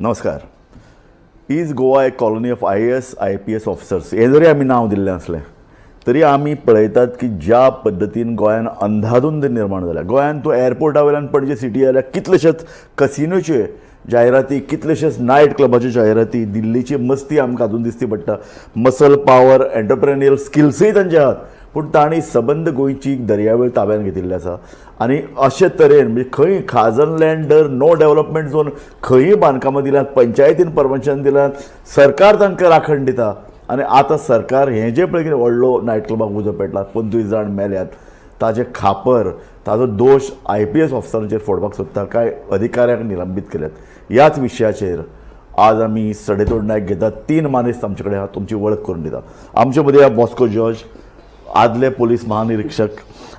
नमस्कार. Is Goa A colony of IAS IPS officers हे जरी आमी नांव दिल्लें असलें तरी आमी पळयतात की ज्या पद्दतीन गोंयान अंधाधुंद निर्माण जाल्या. गोंयान तूं एअरपोर्टा वयल्यान पणजे सिटी जाल्यार कितलेशेच कसिनोचे जायराती, कितलेशेच नायट क्लबाच्यो जायराती, दिल्लीची मस्ती आमकां अजून दिसती पडटा. मसल पावर, एंटरप्रेन्युअल स्किल्सय तांचे आहात, पूण तांणी सबंद गोंयची दर्यावेळ ताब्यात घेतिल्ली आसा. आनी अशे तरेन म्हणजे खंय खाजन लँडर, नो डेव्हलपमेंट झोन, खंयी बांदकामां दिल्यात, पंचायतीन परमिशन दिल्यात, सरकार तांकां राखण दिता. आनी आतां सरकार हें जें पळय कितें व्हडलो नायट क्लबाक उजो पेटला, 25 जाण मेल्यात, ताजे खापर, ताजो दोश IPS ऑफिसरांचेर फोडपाक सोदता काय अधिकाऱ्यांक निलंबीत केल्यात. ह्याच विशयाचेर आज आमी सडेतोड नायक घेतात. 3 मानेस्त आमचे कडेन आहा, तुमची वळख करून दिता. आमचे मदीं आहा बॉस्को जॉर्ज, आदले पोलीस महानिरीक्षक.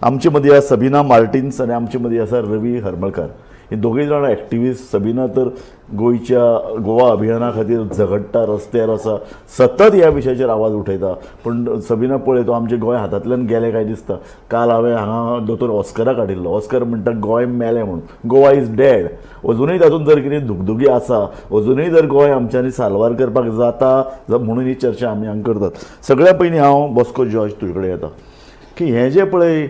आमचे मदीं आहा सबिना मार्टिन्स आनी आमचे मदीं आसा रवी हरमळकर. हे दोगूय जाण एक्टिविस्ट. सबिना तर गोवा अभियाना खातीर झगडटा, रस्त्यार आसा, सतत ह्या विशयाचेर आवाज उठयता. पूण सबिना पळय तो आमचे गोंय हातांतल्यान गेलें काय दिसता. काल हांवें हांगा दोतोर ऑस्कराक हाडिल्लो. ऑस्कर म्हणटा गोंय मेलें म्हणून, गोवा इज डेड. अजुनूय तातूंत जर कितें दुगदुगी आसा, अजुनूय जर गोंय आमच्यांनी साल्वार करपाक जाता म्हणून ही चर्चा आमी हांगा करतात. सगळ्या पयलीं हांव बॉस्को जॉर्ज तुजे कडेन येता की हें जें पळय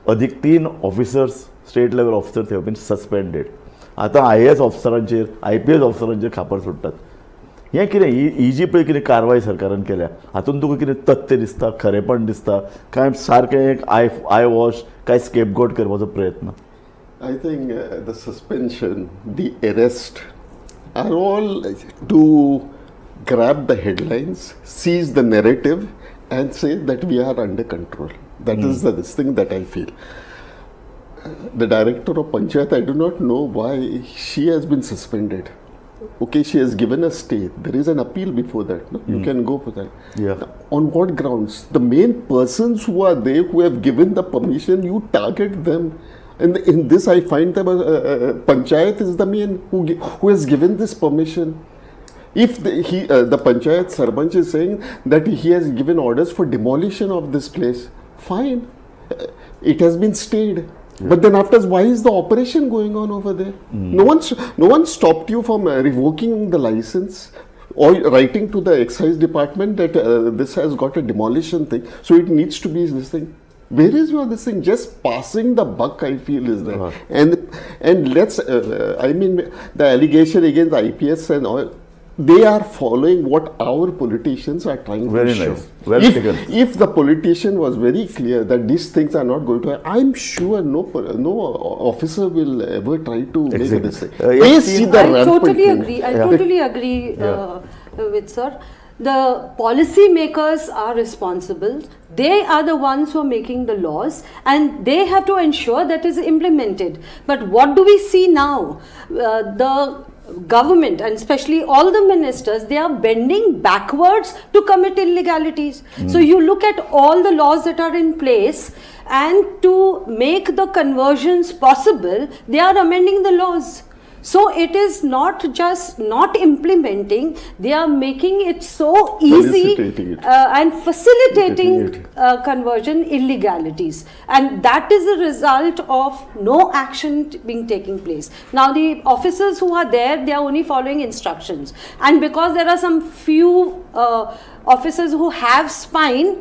अदीक 3 ऑफिसर्स, स्टेट लेवल ऑफिसर्स हे बीन सस्पेंडेड. आतां IAS ऑफिसरांचेर, IPS ऑफिसरांचेर खापर सुट्टात. हें कितें ही जी पळय कितें कारवाय सरकारान केल्या, हातूंत तुका कितें तथ्य दिसता, खरेपण दिसता काय सारकें एक आय वॉश, काय स्केपगोट करपाचो प्रयत्न? I think the suspension, the arrest are all to grab the headlines, seize the narrative and say that we are under control. That is this thing that I feel. The director of Panchayat, I do not know why she has been suspended. Okay, she has given a stay. There is an appeal before that. No? You can go for that. Yeah. On what grounds? The main persons who are there, who have given the permission, you target them. And in this, I find that Panchayat is the main who has given this permission. If the Panchayat Sarpanch is saying that he has given orders for demolition of this place, fine. It has been stayed. But then afterwards, why is the operation going on over there? No one stopped you from revoking the license or writing to the excise department that this has got a demolition thing, so it needs to be this thing. Where is this thing? Just passing the buck, I feel, is there. And let's, I mean, the allegation against IPS and all, they are following what our politicians are trying very to show. Nice. Well taken. If the politician was very clear that these things are not going to happen, I'm sure no officer will ever try to make this thing. I totally agree. I totally agree with sir. The policy makers are responsible. They are the ones who are making the laws and they have to ensure that is implemented. But what do we see now? The government and especially all the ministers, they are bending backwards to commit illegalities. So you look at all the laws that are in place, and to make the conversions possible, they are amending the laws. So it is not just not implementing, they are making it so easy and facilitating conversion illegalities, and that is the result of no action being taking place. Now the officers who are there, they are only following instructions, and because there are some few officers who have spine,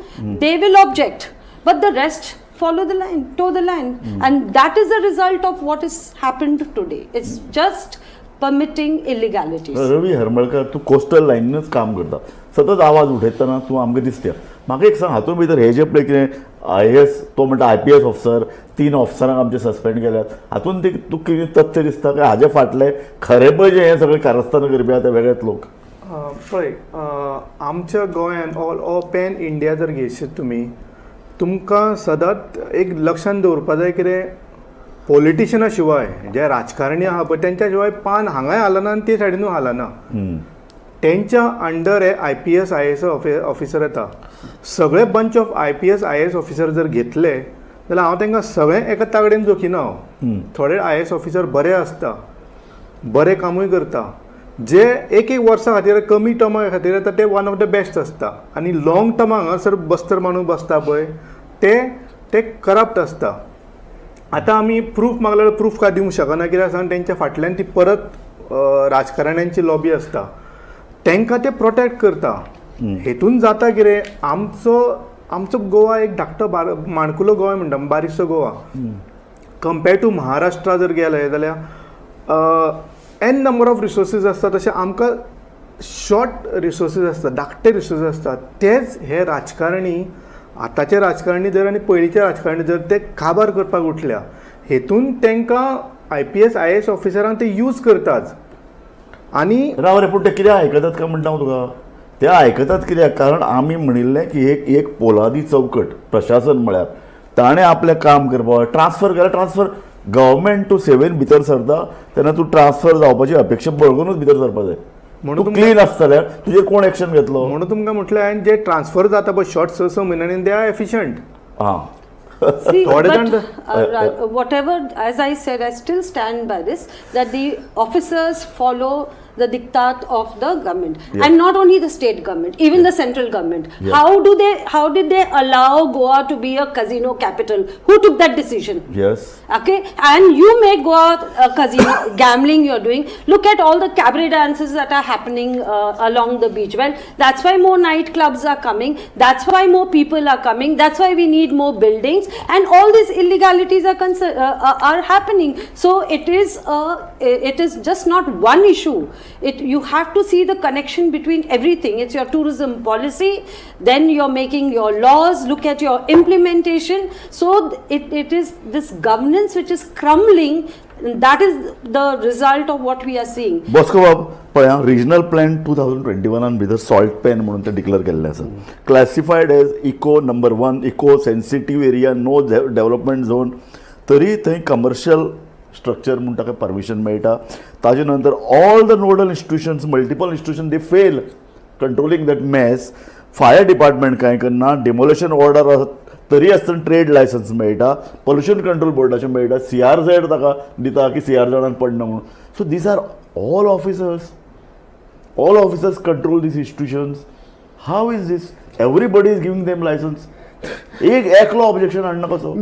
they will object, but the rest follow the line, toe the line, and that is the result of what has happened today. It's just permitting illegalities. Ravi Harmalkar, तू coastal लायनीनच काम करता, सतत आवाज उठयतना तू आमकां दिसता. म्हाका एक सांग, हातूंत भितर हे जे पळय कितें IAS, तो म्हणटा IPS ऑफिसर, 3 ऑफिसरांक आमचे सस्पेंड केल्यात, हातूंत तुका कितें तथ्य दिसता काय हाजे फाटले खरे पळय जे हे सगळे कारस्थान करपी आहा ते वेगळेच लोक? पळय, आमच्या गोंयान ऑल पॅन इंडिया जर घेयशीत तुमकां सदांच एक लक्षांत दवरपा जाय कितें पॉलिटिशना शिवाय जे राजकारणी आहा पळय तेंच्या शिवाय पान हांगाय हालना आनी ते सायडीनूय हालना. तेंच्या अंडर हे IPS IAS ऑफिसर येता. सगळे bunch of IPS IAS officer जर घेतले जाल्यार हांव तांकां सगळें एका तागडेन जोखिना हांव. थोडे IAS ऑफिसर बरे आसता, बरें कामूय करता, जे एक वर्सां खातीर कमी टर्मा खातीर येता ते वन ऑफ द बेस्ट आसता, आनी लाँग टर्मा हांगासर बस्तर माणूस बसता पळय ते करप्ट आसता. आतां आमी प्रूफ मागल्यार प्रूफ काय दिवंक शकना, कित्याक सांग तेंच्या फाटल्यान ती परत राजकारण्यांची लॉबी आसता तांकां ते प्रोटेक्ट करता. हेतून जाता कितें, आमचो गोवा एक धाकटो माणकुलो गोवा म्हणटा, बारीकसो गोवा. कंपेर टू महाराष्ट्रा जर गेले जाल्यार एन नंबर ऑफ रिसोर्सीस आसता, तशें आमकां शॉर्ट रिसोर्सीस आसता, धाकटे रिसोर्सीस आसतात. तेच हे राजकारणी, आतांचे राजकारणी जर आनी पयलींचे राजकारणी जर ते काबार करपाक उठल्या, हेतून तांकां IPS IAS ऑफिसरांक ते यूज करतात. आनी राव रे, पूण ते कित्याक आयकतात काय म्हणटा हांव तुका, ते आयकतात कित्याक, कारण आमी म्हणिल्लें की एक पोलादी चौकट प्रशासन म्हळ्यार ताणें आपलें काम करपाक ट्रान्सफर केल्यार ट्रान्सफर गव्हर्मेंट टू सेवेन भितर सरता तेन्ना तूं ट्रान्सफर जावपाची अपेक्षा बळगूनच भितर सरपाक जाय. म्हणून क्लीन आसतल्यार तुजेर कोण एक्शन घेतलो. म्हणून तुमकां म्हटलें हांवें, जे ट्रान्सफर जाता पळय शॉर्ट 6 म्हयन्यांनी, दे आर एफिशियंट. हां. See, but whatever, as I said, I still stand by this, that the officers follow the diktat of the government, and not only the state government, even the central government. How did they allow Goa to be a casino capital? Who took that decision? Yes. Okay, and you make Goa a casino. Gambling you're doing. Look at all the cabaret dances that are happening along the beach. Well, that's why more nightclubs are coming, that's why more people are coming, that's why we need more buildings, and all these illegalities are happening. So it is just not one issue. You have to see the connection between everything. It's your tourism policy, then you're making your laws, look at your implementation. So it is this governance which is crumbling. That is the result of what we are seeing. Bosco बाब पळय, regional plan 2021 भितर salt pan म्हणून ते declare केल्लें आसा, classified as eco number 1, eco sensitive area, no development zone. तरी थंय commercial structure म्हणून ताका परमिशन मेळटा. ताजे नंतर all the nodal institutions, multiple institution, they fail controlling that mess. Fire department कांय करना, डिमोलेशन ऑर्डर तरी आसतना ट्रेड लायसन्स मेळटा, पोल्युशन कंट्रोल बोर्डाचें मेळटा, CRZ ताका दिता की CRZ पडना म्हणून. So these are all officers control these institutions. How is this? Everybody is giving them licence. एक एकलो ऑब्जेक्शन हाडना कसो?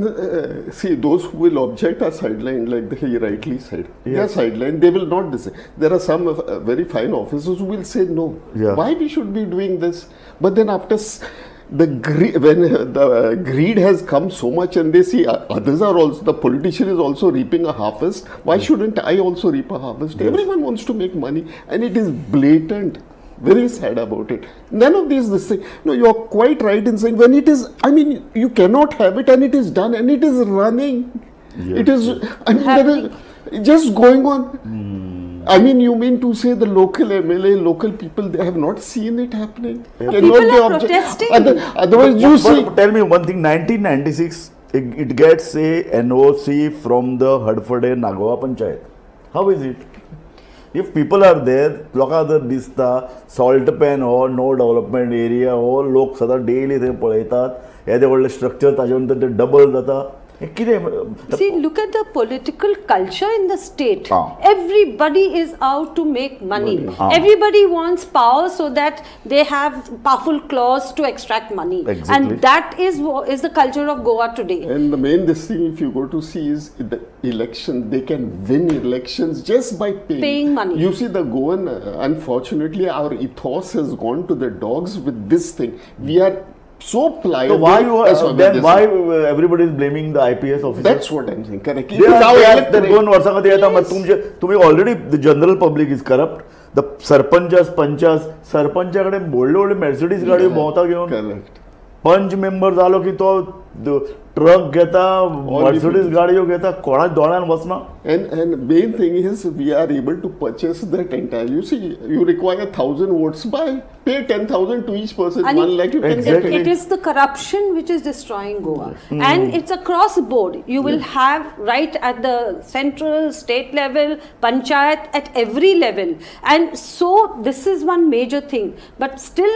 See, those who will object are sidelined, like he rightly said. Yes. They are sidelined. They will not decide. There are some very fine officers who will say no. Yeah. Why we should be doing this? But then after when the greed has come so much, and they see others are also, the politician is also reaping a harvest. Why shouldn't I also reap a harvest? Yes. Everyone wants to make money, and it is blatant. Very sad about it. None of this thing. No, you are quite right in saying when it is, I mean, you cannot have it and it is done and it is running. Yes, it is, yes. I mean, that is just going on. I mean, you mean to say the local MLA, local people, they have not seen it happening? People are protesting. Otherwise, you see. Tell me one thing, 1996, it gets a NOC from the Hadfade Nagawa Panchayat. How is it? If people are there, लोकांक जर दिसता salt pan हो no development area हो, लोक सदां daily थंय पळयतात, येदे व्हडले स्ट्रक्चर ताजे नंतर ते डबल जाता, हें कितें? See, look at the political culture in the state. Everybody is out to make money. Everybody wants power so that they have powerful claws to extract money. Exactly. And that is the culture of Goa today. And the main thing, if you go to see, is the election. They can win elections just by paying money. You see, the Goan, unfortunately, our ethos has gone to the dogs with this thing. We are so pliable. So why everybody is blaming the IPS officers? That's what I'm saying. Correct. They 2 वर्सां खातीर येता, मात तुम्ही already the general public is corrupt. The सरपंचा कडेन व्हडल्यो Mercedes गाडयो भोंवता घेवन. Correct. पंच मेंबर जालो की तो ट्रक घेता, मर्सिडीज गाडयो घेता, कोणा दोळ्यान वचना. And main thing is we are able to purchase that entire. You see, you require 1,000 votes. Pay 10,000 to each person. And 1 lakh you can get it. It is the corruption which is destroying Goa, and it's across the board. You will have right at the central, state level, panchayat, at every level, and so this is one major thing. But still,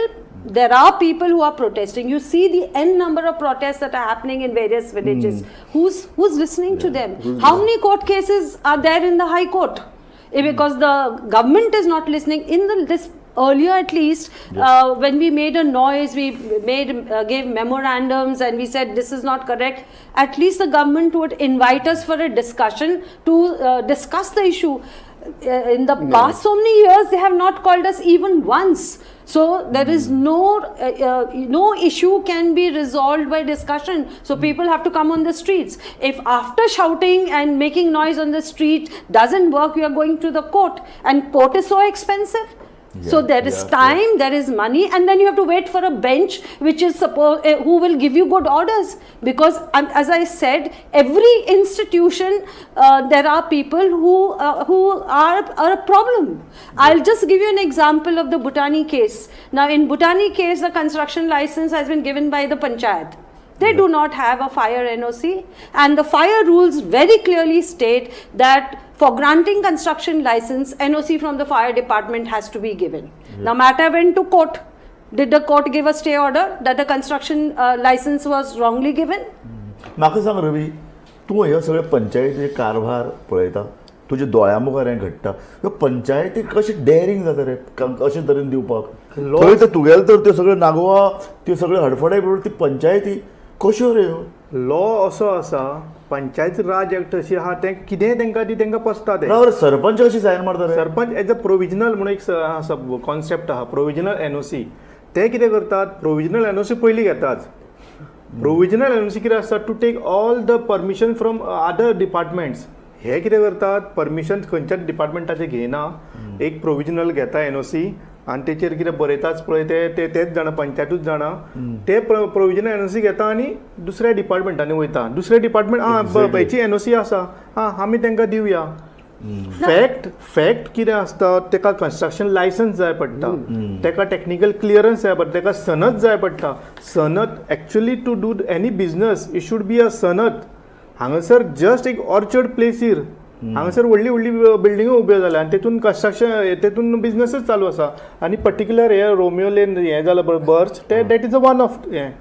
there are people who are protesting. You see the n number of protests that are happening in various villages. Who's listening to them? How many court cases are there in the High Court? Because the government is not listening. This earlier, at least, when we made a noise, we gave memorandums and we said this is not correct. At least the government would invite us for a discussion to discuss the issue. In the past so many years, they have not called us even once. So there is no issue can be resolved by discussion. So people have to come on the streets. If after shouting and making noise on the street doesn't work, we are going to the court, and court is so expensive. So there is time, there is money, and then you have to wait for a bench which is who will give you good orders. Because as I said, every institution there are people who are a problem. I'll just give you an example of the Bhutani case. Now in Bhutani case, the construction license has been given by the panchayat. They do not have a fire NOC, and the fire rules very clearly state that for granting construction license, NOC from the fire department has to be given. Now matter went to court. Did the court give a stay order that the construction license was wrongly given? म्हाका सांग रवी, तूं हे सगळे पंचायती कारभार पळयता, तुज्या दोळ्या मुखार हें घडटा, ह्यो पंचायती कशें डेअरिंग जाता रे अशे तरेन दिवपाक? थंय तर तुगेले तर त्यो सगळ्यो नागोवा, त्यो सगळ्यो हडफडाय बरोबर ती पंचायती कश्यो रे ह्यो? लॉ असो आसा, पंचायत राज एक्ट अशी आहा, तें कितेंय तांकां ती तांकां पसता तें. सरपंच कशी सायन मारता रे? सरपंच एज अ प्रोविजनल म्हणून एक आसा कॉन्सेप्ट आहा, प्रोविजनल एनओसी. ते कितें करतात, प्रोविजनल एनओसी पयलीं घेतात. प्रोविजनल एनओसी कितें आसता, to take all the permission from other departments. हे कितें करतात, परमिशन खंयच्याच डिपार्टमेंटाचें घेयना, एक प्रोविजनल घेता एनओसी, आनी तेचेर कितें बरयताच पळय तेच जाणा, पंचायतूच जाणा, ते प्रोविजनल एनओसी घेता आनी दुसऱ्या डिपार्टमेंटांनी वयता. दुसरे डिपार्टमेंट हेची एनओसी आसा, आमी तांकां दिवया. फॅक्ट कितें आसता, ताका कंस्ट्रक्शन लायसन्स जाय पडटा, ताका टेक्निकल क्लियरन्स जाय पडटा, ताका सनद जाय पडटा. सनद actually to do any business it should be a सनद. हांगासर जस्ट एक ऑर्चर्ड प्लेसीर हांगासर व्हडली व्हडली बिल्डिंगो उब्यो जाल्या आनी तेतून कंस्ट्रक्शन तेतून बिजनसच चालू आसा. आनी पर्टिक्युलर हे रोमियो लेन हें जालां birch, that is a one of हें.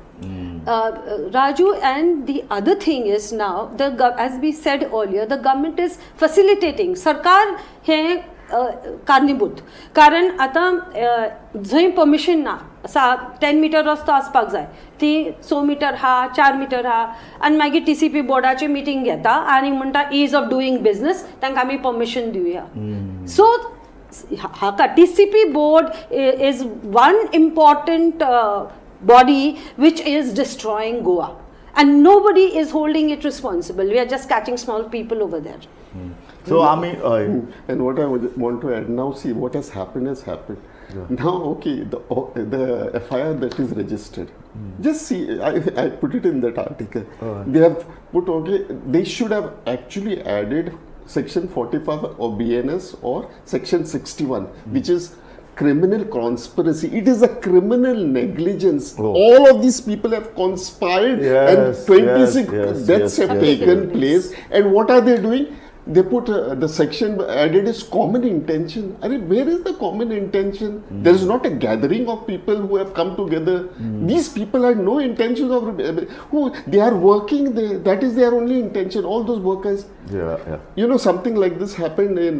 Raju, and the other thing is now, as we said earlier, the government is facilitating. सरकार हे कारणीभूत. कारण आता जंय परमिशन ना, 10 मीटर रस्तो आसपाक जाय, ती 100 मीटर हा, 4 मीटर हा, आनी मागीर TCP बोर्डाची मिटींग घेता आनी म्हणटा ईज ऑफ डुईंग बिजनस, तांकां आमी परमिशन दिवया. सो हाका TCP board is one important body which is destroying Goa, and nobody is holding it responsible. We are just catching small people over there. So and what I want to add now, see what has happened has happened. Now, okay, the FIR that is registered, just see, I put it in that article. They have put, okay, they should have actually added section 45 of BNS or section 61, which is criminal conspiracy. It is a criminal negligence. All of these people have conspired, and 26 deaths have taken place. And what are they doing? They put the section added is common intention. I mean, where is the common intention? There is not a gathering of people who have come together. These people had no intention of they are working. That is their only intention. All those workers. You know, something like this happened in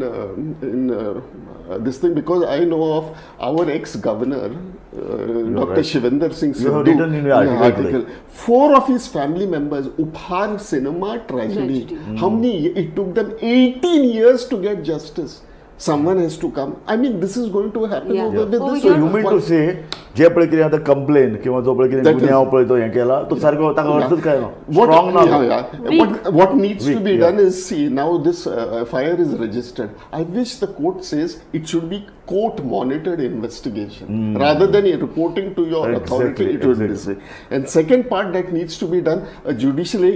this thing, because I know of our ex-governor, Dr. Shivendra Singh Sidhu. You have written in your article. 4 of his family members, Upar cinema tragedy. How many? It took them 18 years to get justice. Someone has to come. I mean, this is going to happen over with this. So you mean to say, जे पळय कितें आतां complain किंवा जो पळय कितें गुन्यांव पळय तो हें केला, तो सारको ताका अर्थच काय ना, स्ट्रॉंग ना. What needs to be done is, see, now this FIR is registered. I wish the court says it should be court monitored investigation rather than reporting to your authority. It would be this way. And second part that needs to be done, judicially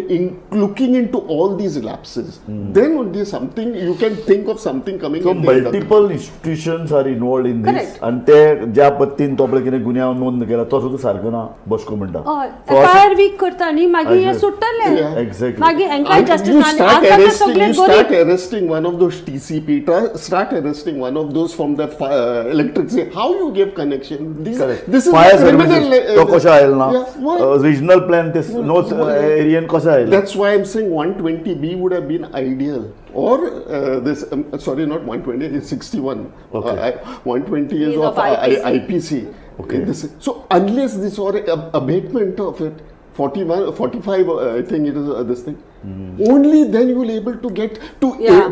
looking into all these lapses. Then only something you can think of something coming. So multiple institutions are involved in this, and ते ज्या पत्तीन तो पळय कितें गुन्यांव नोंद केला तो सुद्धा सारको ना, बसको म्हणटा. FIR वीक करता आनी मागीर हे सुट्टले. Exactly. मागीर हांकां justice you start arresting one of those TCP, start arresting one of those from the electricity. How you give connection? This is fire criminal. तो कशा आयल ना, regional plan this no area कशा oil. That's why I'm saying 120B would have been ideal, or this sorry, not 120, it's 61. 120 is of IPC. Okay. So unless this or abatement of it, 41, 45, I think it is this thing. Only then you will able to get to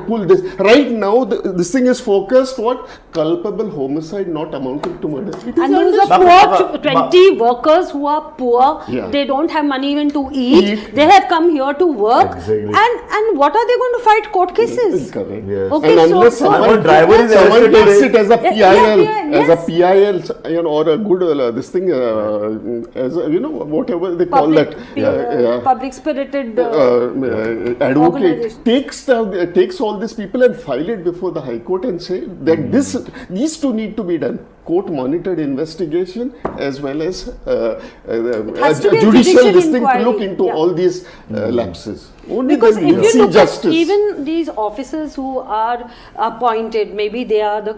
pull this. Right now, this thing is focused what culpable homicide not amounting to murder. It is And those are understood. poor 20 workers who are poor. Yeah. They don't have money even to eat. They have come here to work. Exactly. And what are they going to fight court cases? Correct. Yes. Okay, And so, unless so Our driver is someone arrested takes today. it as a PIL, yes. as a PIL, or a good this thing, as a, whatever they call public, that. public spirited Advocate organization. takes all these people and file it before the High Court and say that these two need to be done. Court monitored investigation as well as has to be a judicial judicial this thing to inquiry. look into Yeah. all these lapses. Only Because then if we'll you see look justice. at even these officers who are appointed, maybe they are the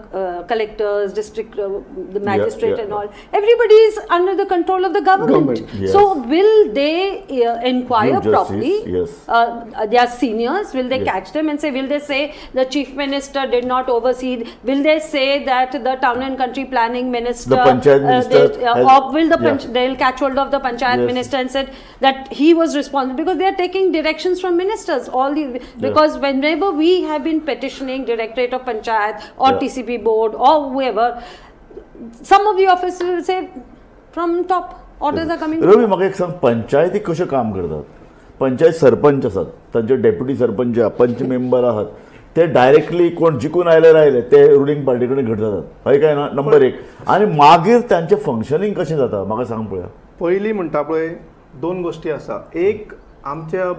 collectors, district, the magistrate yeah. and all, everybody is under the control of the government. Yes. So will they inquire Do justice, properly? yes. Their seniors, will they catch them and say, will they say the chief minister did not oversee, will they say that the town and country planning minister, The panchayat minister or will the yeah. they'll catch hold of the panchayat Yes. minister and said that he was responsible, because they are taking directions from ministers. Because whenever we have been petitioning Directorate of Panchayat or Yeah. TCP board or whoever, some of the officers will say from top orders are coming. रवी म्हाका एक सांग, पंचायती कशें काम करतात? पंचायत सरपंच आसात, तांचे deputy sarpanch पंच member आहात, ते डायरेक्टली कोण जिखून आयले ते रुलींग पार्टी कडेन घट जातात, हय काय ना? नंबर 1. आणि मागीर तांचें फंक्शनिंग कशें जाता म्हाका सांग पळया. पयलीं म्हणटा पळय 2 गोश्टी आसा. एक, आमच्या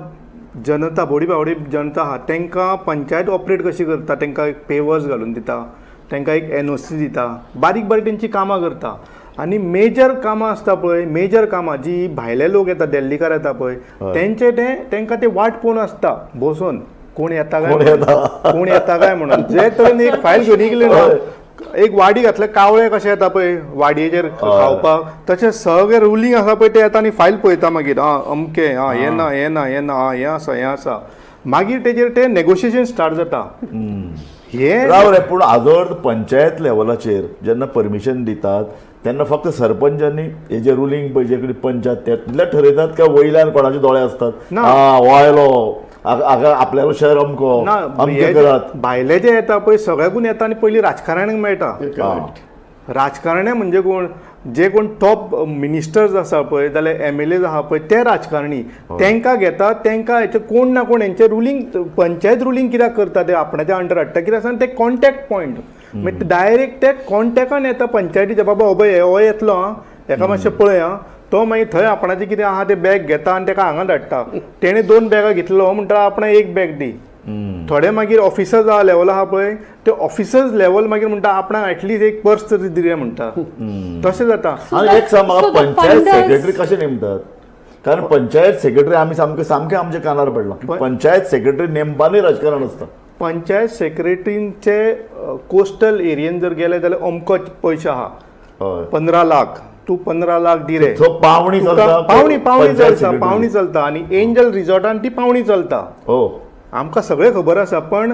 जनता बोडी बावडी जनता आहा तांकां पंचायत ऑपरेट कशी करता, तांकां एक पेवर्स घालून दिता, तांकां एक NOC दिता, बारीक बारीक तेंची कामां करता. आनी मेजर कामां आसता पळय, मेजर कामां जी भायले लोक येता, दिल्लीकार येता पळय, तेंचे तांकां ते वाट पळोवन आसता बसून, कोण येता काय म्हणून. जे तरेन एक फायल घेवन गेली ना, एक वाडी घातल्या कावळे कशे येता पळय वाडयेचेर खावपाक, तशें सगळें रुलींग आसा पळय ते येता आनी फायल पळयता मागीर, अमकें हें आसा. मागीर तेजेर ते नेगोशिएशन स्टार्ट जाता. राव रे, पूण हाजो अर्थ पंचायत लेवलाचेर जेन्ना परमिशन दितात तेन्ना फक्त सरपंचांनी हे जे रुलींग पळय जे कडेन पंचायत तितले ठरयतात काय वयल्यान कोणाचे दोळे असतात? ना. हो आयलो आपल्यालो शहर अमको अमके करात. भायले जे येता पळय सगळ्याकून येता आनी पयलीं राजकारण्यांक मेळटा. राजकारणे म्हणजे कोण, जे कोण टॉप मिनिस्टर्स आसा पळय, जाल्यार MLAs आहा पळय, ते राजकारणी तांकां घेतात. तांकां हेचे कोण ना कोण हेंचे रुलींग, पंचायत रुलींग कित्याक करता ते आपणाच्या अंडर हाडटा, कित्याक सांग ते कॉन्टॅक्ट पॉयंट, मागीर डायरेक्ट ते कॉन्टॅक्टान येता पंचायतीचे, बाबा हो येतलो आं, हेका मातशें पळय आं, तो मागीर थंय आपणाचें कितें आहा तें बॅग घेता आनी ताका हांगा धाडटा. तेणें 2 बॅगां घेतलो म्हणटा आपण 1 बॅग दी. थोडे मागीर ऑफिसर्स लेवल आहा पळय, ते ऑफिसर्स लेवल मागीर म्हणटा आपणाक ऍटलीस्ट एक पर्स तरी दिले म्हणटा. तशें जाता. आनी एक सांग म्हाका, पंचायत सेक्रेटरी कशे नेमतात? कारण पंचायत सेक्रेटरी आमी सामकें आमच्या कानार पडलां, पंचायत सेक्रेटरी नेमपानूय राजकारण आसता. पंचायत सेक्रेटरींचे कोस्टल एरियेन जर गेले जाल्यार अमकोच पयशे आहा, 15 लाख. तू 15 लाख दी रे, पावणी पावणी चलता. आनी एंजल रिसॉर्टान ती पावणी चलता. आमकां सगळें खबर आसा. पण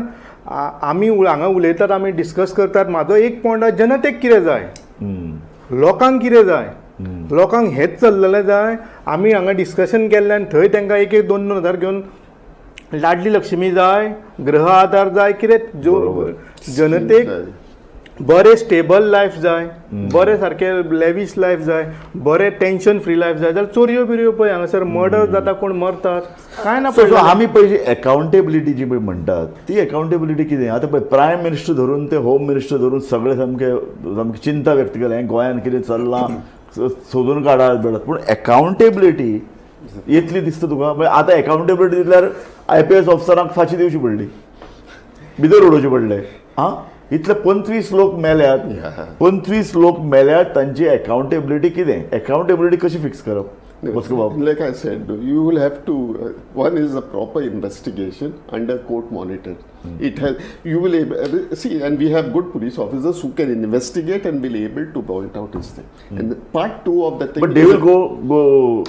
आमी हांगा उलयतात, आमी डिस्कस करतात. म्हाजो एक पॉयंट, जनतेक कितें जाय, लोकांक कितें जाय, लोकांक हेच चल्लेलें जाय. आमी हांगा डिस्कशन केल्ल्यान थंय तांकां 1-2 हजार घेवन लाडली लक्ष्मी जाय, गृह आधार जाय, कितें जनतेक बरें स्टेबल लायफ जाय, बरें सारकें लेविश लायफ जाय, बरें टेन्शन फ्री लायफ जाय. जाल्यार चोरयो बिरयो पळय हांगासर मर्डर जाता, कोण मरतात, काय ना. आमी पयली अकाउंटेबिलिटी जी पळय म्हणटात ती अकाउंटेबिलिटी कितें? आतां पळय प्रायम मिनिस्टर धरून ते होम मिनिस्टर धरून सगळे सामके चिंता व्यक्त केल्या हें गोंयांत कितें चल्लां सोदून काडात बेडात. पूण अकाउंटेबिलिटी इतली दिसता तुका? आतां अकाउंटेबिलिटी दिल्यार IPS ऑफिसरांक फाशी दिवची पडली, भितर उडोवचे पडले. इतले 25 लोक मेल्यात, 25 लोक मेल्यात, तांची अकाउंटेबिलिटी कितें? अकाउंटेबिलिटी कशी फिक्स करप? Like I said, you will have to. One is a proper investigation under court monitor. It has. You will see, and we have good police officers who can investigate and will able to point out this thing. And part 2 of the thing. But they will go.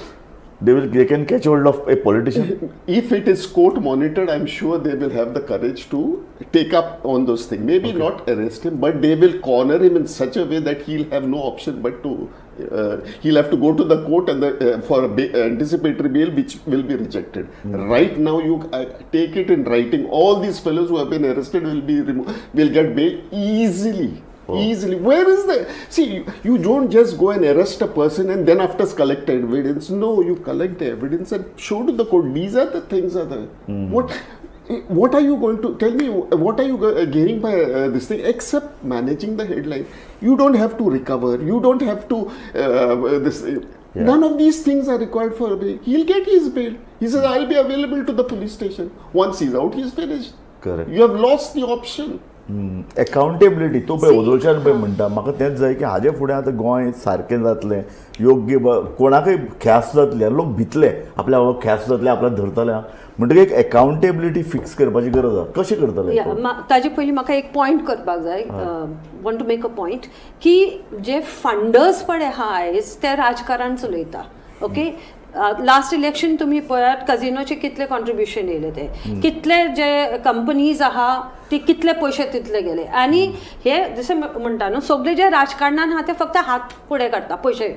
They can catch hold of a politician. If it is court monitored, I'm sure they will have the courage to take up on those things. Maybe not arrest him, but they will corner him in such a way that he'll have no option but to he'll have to go to the court and for anticipatory bail, which will be rejected. Right now, you take it in writing. All these fellows who have been arrested will get bail easily. Easily. Where is the... See, you don't just go and arrest a person and then after collect evidence. No, you collect the evidence and show to the court. These are the things are there. What are you going to... Tell me, what are you gaining by this thing? Except managing the headline. You don't have to recover. You don't have to... None of these things are required for bail. He'll get his bail. He says, I'll be available to the police station. Once he's out, he's finished. Correct. You have lost the option. Accountability तो पळय वदोळच्यान पळय म्हणटा म्हाका तेंच जाय की हाजे फुडें आतां गोंय सारकें जातलें योग्य कोणाकय ख्यास्त जातले लोक भितले आपल्या बाबा ख्यास्त जातले आपल्याक धरतले म्हणटकीर एक अकाउंटेबिलिटी फिक्स करपाची गरज आसा कशें करतले ताजे पयलीं म्हाका एक पॉयंट करपाक जाय want to make a point की जे फंडर्स पळय आहा आयज ते राजकारण चलयता ओके लास्ट इलेक्शन तुम्ही पळयात कझिनोचे कितले कॉन्ट्रिब्युशन येयले ते कितले जे कंपनीज आहा ते कितले पयशे तितले गेले आनी हे जशें म्हणटा न्हू सगळे जे राजकारणान आहा ते फक्त हात फुडें काडटा पयशे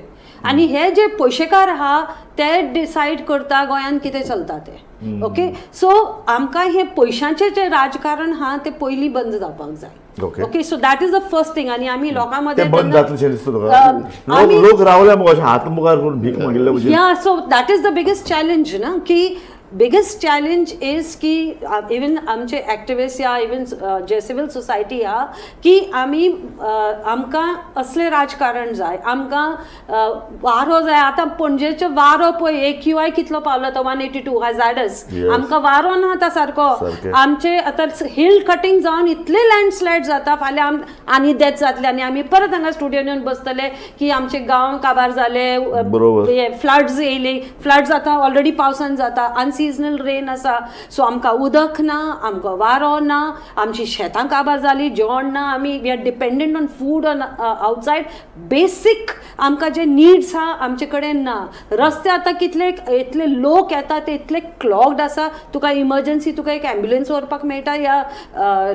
आनी हे जे पयशेकार आहा ते डिसायड करता गोंयान कितें चलता ते ओके सो आमकां हे पयशांचें जे राजकारण आहा ते पयलीं बंद जावपाक जाय okay so that is the first thing आनी आमी लोकां मध्ये बंद जातलें दिसता तुका लोक रावले मगो हात मुखार करून भीक मागिल्ले या so that is the biggest challenge ना की बिगेस्ट चॅलेंज इज की इवन आमचे एक्टिविस्ट या इवन जे सिवील सोसायटी आहा की आमी आमकां असलें राजकारण जाय आमकां वारो जाय आतां पणजेचो वारो पळय AQI कितलो पावलो तो 182 हॅझार्डस आमकां वारो ना आतां सारको आमचे आतां हिल कटिंग जावन इतले लँडस्लायड जाता फाल्यां आनी डेथ जातले आनी आमी परत हांगा स्टुडियोन येवन बसतले की आमचे गांव काबार जाले फ्लड्स येयले फ्लड्स आतां ऑलरेडी पावसान जाता सीजनल रेन आसा सो आमकां उदक ना आमकां वारो ना आमची शेतां काबार जाली जेवण ना आमी we are dependent on food on outside basic आमकां जे निड्स आहा आमचे कडेन ना रस्ते आतां इतले लोक येता ते इतले क्लॉग्ड आसा तुका इमर्जन्सी तुका एक एम्ब्युलन्स व्हरपाक मेळटा या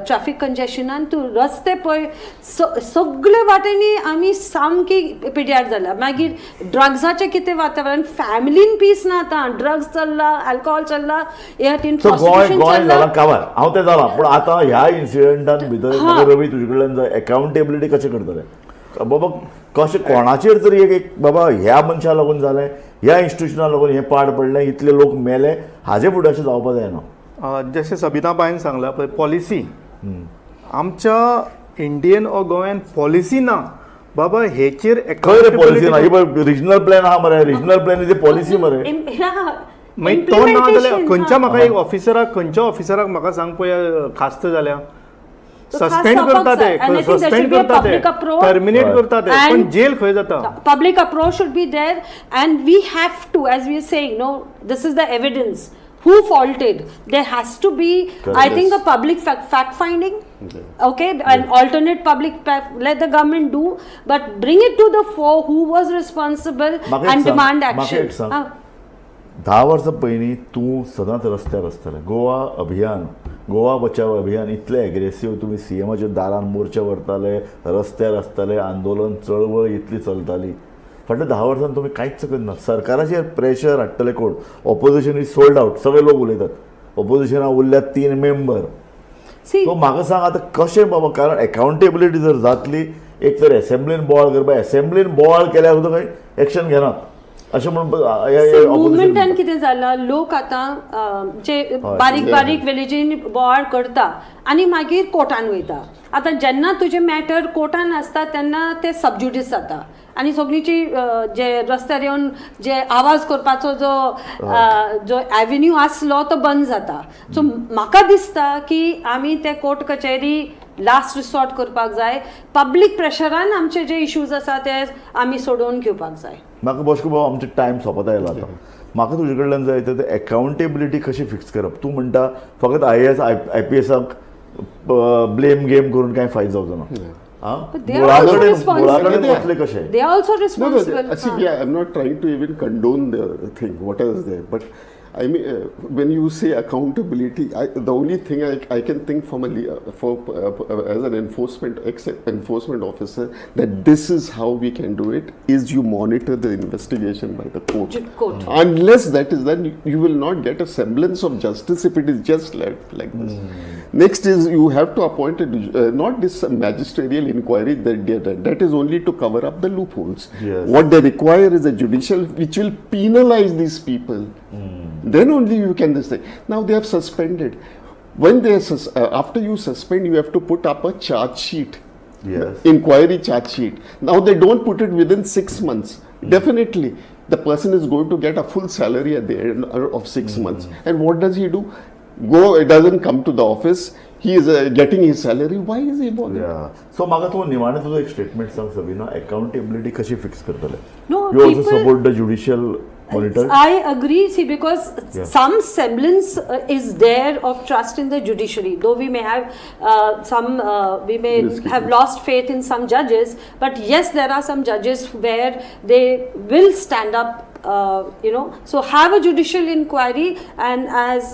ट्रॅफिक कंजेशनान तूं रस्ते पळय सगळे वाटेनी आमी सामकी पिड्यार जाल्या मागीर ड्रग्साचें कितें वातावरण फॅमिलीन पीस ना आतां ड्रग्स चल्ला अल्कोहॉल चल्ला गोंय जाला काबार हांव तें जाला पूण आतां ह्या इन्सिडेंटान भितर रवी तुजे कडल्यान अकाउंटेबिलिटी कशें करतले बाबा कशें कोणाचेर तरी एक बाबा ह्या मनशाक लागून जालें ह्या इन्स्टिट्युशनाक लागून हें पाड पडलें इतले लोक मेले हाजे फुडें अशें जावपाक जायना जशें सबिता बायन सांगला पळय पॉलिसी आमच्या इंडियन ओ गोंयान पॉलिसी ना बाबा हेचेर खंय रे पॉलिसी ना ही रिजनल प्लॅन आहा मरे regional plan is a policy मरे मागीर तो ना जाल्यार खंयच्या म्हाका एक खंयच्या ऑफिसराक म्हाका सांग पळय खास्त जाल्या सस्पेंड करता ते सस्पेंड करता ते टर्मिनेट करता ते पण जेल खंय जाता public approach should be there and we have to as we are saying no this is the evidence who faulted there has to be I think a public fact finding okay an alternate public let the government do but bring it to the fore who was responsible and demand action 10 वर्सां पयलीं तूं सदांच रस्त्यार आसतालें गोवा बचाव अभियान इतले aggressive तुमी सीएमाच्या दारान मोर्चे व्हरताले रस्त्यार आसताले आंदोलन चळवळ इतली चलताली फाटल्या 10 वर्सांत तुमी कांयच करना सरकाराचेर प्रेशर हाडटले कोण ऑपोजिशन इज सोल्ड आउट सगळे लोक उलयतात ऑपोजिशनाक उरल्या 3 मेंबर सो म्हाका सांग आतां कशें बाबा कारण अकाउंटेबिलिटी जर जातली एक तर असेंब्लीन बोवाळ करपा असेंब्लीन बोवाळ केल्यार सुद्दां खंय एक्शन घेनात अशें म्हणून मुवमेंटान कितें जालां लोक आतां जे बारीक विलेजीन बोवाळ करता आनी मागीर कोर्टान वयता आतां जेन्ना तुजें मॅटर कोर्टान आसता तेन्ना ते सबज्युडीस जाता आनी सगळींची जे रस्त्यार येवन जे आवाज करपाचो जो एव्हेन्यू आसलो तो बंद जाता सो म्हाका दिसता की आमी ते कोर्ट कचेरी लास्ट रिसॉर्ट करपाक जाय पब्लीक प्रेशरान आमचे जे इश्यूज आसा ते आमी सोडोवन घेवपाक जाय म्हाका बश्को बाबा आमचे टायम सोंपत आयलो आतां म्हाका तुजे कडल्यान जाय ते अकाउंटेबिलिटी कशी फिक्स करप तूं म्हणटा फकत IAS IPSाक ब्लेम गेम करून कांय फायदो जावचो ना They are also responsible. No, see, yeah, I'm not trying to even condone the thing, what is there, but I mean, when you say accountability, the only thing I can think from as an enforcement officer, that this is how we can do it, is you monitor the investigation by the court. Unless that is done, you will not get a semblance of justice if it is just like this. Next is you have to appoint not this magisterial inquiry that is only to cover up the loopholes. Yes. What they require is a judicial which will penalize these people. Then only you can this thing. Now they have suspended. When they after you suspend, you have to put up a charge sheet. Yes. Inquiry charge sheet. Now they don't put it within 6 months. Definitely, the person is going to get a full salary at the end of 6 months. And what does he do? It doesn't come to the office. He is getting his salary. Why is he bothered? So म्हाका तूं निमाणें तुजो एक statement सांग Sabina, accountability कशी fix करतले? No, You also people- support the judicial monitor? I agree, see, because some semblance is there of trust in the judiciary. Though we may have we may have lost faith in some judges, but yes, there are some judges where they will stand up. So have a judicial inquiry, and as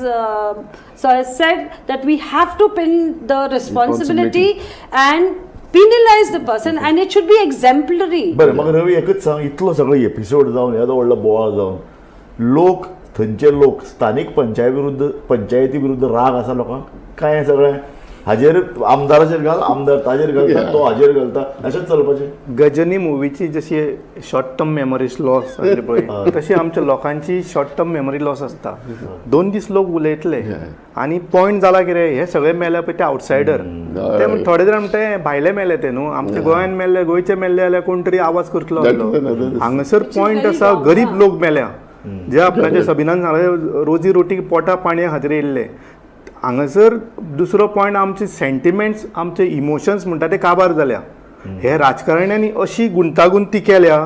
Sir has said, that we have to pin the responsibility and penalize the person, and it should be exemplary. बरं, म्हाका रवी एकच सांग, इतलो सगळो episode जावन येदो व्हडलो बोवाळ जावन लोक थंयचे लोक स्थानीक पंचायती विरुद्ध राग आसा लोकांक काय हें सगळें हाजेर आमदाराचेर घाल, आमदार ताजेर घालता, तो हाजेर घालता, अशेंच चलपाचें? गजनी मुवीची जशी शॉर्ट टर्म मेमरीज लॉस जाली पळय, तशी आमच्या लोकांची शॉर्ट टर्म मेमरी लॉस आसता. 2 दीस लोक उलयतले आनी पॉयंट जाला कितें, हे सगळे मेले पळय ते आउटसायडर, ते थोडे जाण म्हणटा भायले मेले ते न्हू, आमच्या गोंयान मेल्ले, गोंयचे मेल्ले जाल्यार कोण तरी आवाज करतलो आसलो. हांगासर पॉयंट आसा, गरीब लोक मेल्या, जे आपल्याच्या सबिनान सांगले रोजी रोटी पोटा पाणया खातीर येयल्ले. हांगासर दुसरो पॉयंट आमचे सेंटिमेंट्स, आमचे इमोशन्स म्हणटा ते काबार जाल्या. हे राजकारण्यांनी अशी गुंतागुंती केल्या,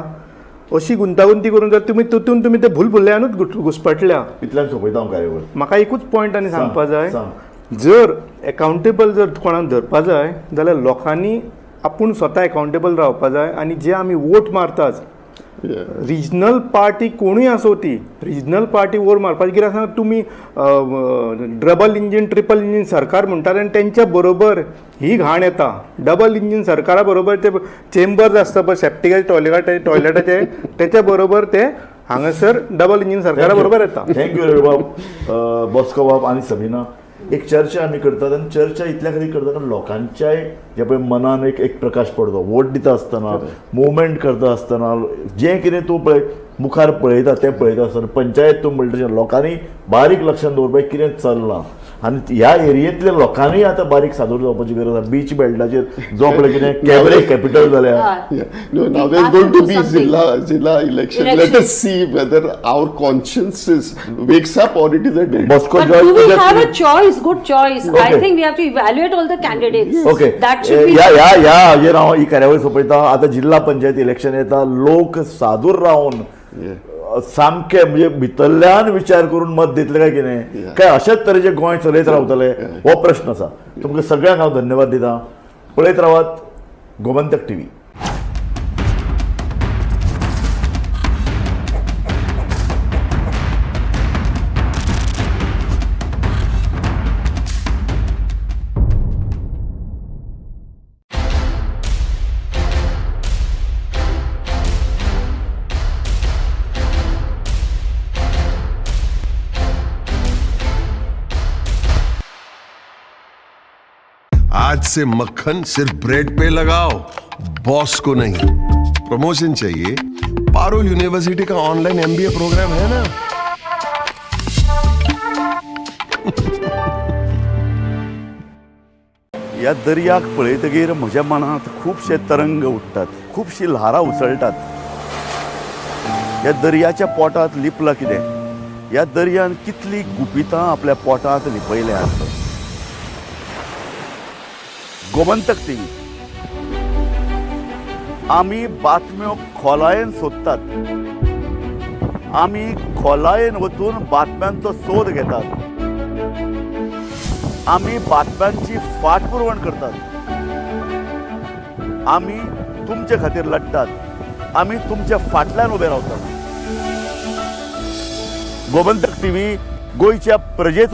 अशी गुंतागुंती करून जर तुमी ते भुलभुल्ल्यांनूच घुसपटल्या. इतल्यान सोंपयता हांव कार्यावळ. म्हाका एकूच पॉयंट आनी सांगपा जाय, सांग. जर अकाउंटेबल जर कोणाक धरपा जाय जाल्यार लोकांनी आपूण स्वता अकाउंटेबल रावपा जाय. आनी जे आमी वोट मारतात, रिजनल पार्टी कोणूय आसो ती, रिजनल पार्टी वोट मारपाची. कित्याक सांग, तुमी डबल इंजीन ट्रिपल इंजीन सरकार म्हणटात आनी तेंच्या बरोबर ही घाण येता. डबल इंजीन सरकारा बरोबर ते चेंबर्स आसता पळय सेप्टिकाचे टॉयलेटाचे, तेच्या बरोबर ते हांगासर डबल इंजीन सरकारा बरोबर येता. थँक्यू रवी बाब, बॉस्को बाब आणि सबिना. एक चर्चा आमी करतात, आनी चर्चा इतल्या खातीर करता कारण लोकांच्याय जे पळय मनान एक प्रकाश पडतो. वोट दिता आसतना, मुवमेंट करता आसतना, जें कितें तूं पळय मुखार पळयता तें पळयता आसतना पंचायत तूं म्हणटा लोकांनी बारीक लक्षान दवरपाक कितें चल्लां, आनी ह्या एरियेंतल्या लोकांनी आतां बारीक सादूर जावपाची गरज आसा. बीच बेल्टाचेर जो पळय कितें कॅबरे कॅपिटल जाल्या. No, now there's going to be Zilla election. Let us see whether our consciences wakes up or it is a dead. Bosco But do we have a choice, good choice? I think we have to evaluate all the candidates. Okay, That should be. ह्या हाजेर हांव ही कार्यावळ सोंपयता. आतां जिल्हा panchayat election येता, लोक सादूर रावन सामके म्हणजे भितरल्यान विचार करून मत दितले काय कितें, काय अशेच तरेचे गोंय चलयत रावतले, हो प्रश्न आसा. तुमकां सगळ्यांक हांव धन्यवाद दिता. पळयत रावात गोमंतक टीव्ही. आज से मक्खन सिर्फ ब्रेड पे लगाओ, बॉस को नहीं. प्रमोशन चाहिए? पारुल यूनिवर्सिटी का ऑनलाइन MBA प्रोग्राम है ना. या दर्याक पळयतकीर म्हज्या मनांत खुबशे तरंग उठतात, खुबशी ल्हारां उसळटात. ह्या दर्याच्या पोटांत लिपलां कितें? ह्या दर्यान कितली गुपितां आपल्या पोटांत लिपयल्यात. गोमंतक टीव्ही. आमी बातम्यो खोलायेन सोदतात, आमी खोलायेन वचून बातम्यांचो सोद घेतात, आमी बातम्यांची फाटपुरवण करतात, आमी तुमचे खातीर लढटात, आमी तुमच्या फाटल्यान उबे रावतात. गोमंतक टीव्ही गोयच्या प्रजेचो